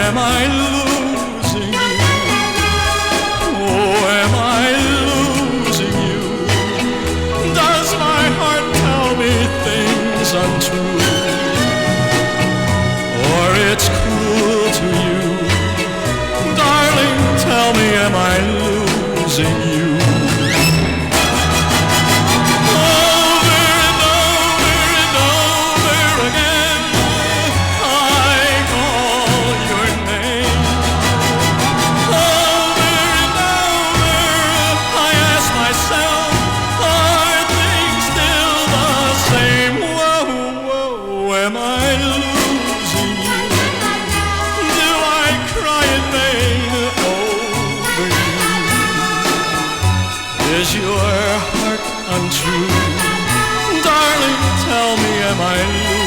am I losing you? Oh, am I losing you? Does my heart tell me things untrue? Or it's cruel to you? Darling, tell me, am I losing you? Is your heart untrue? Darling, tell me, am I losing?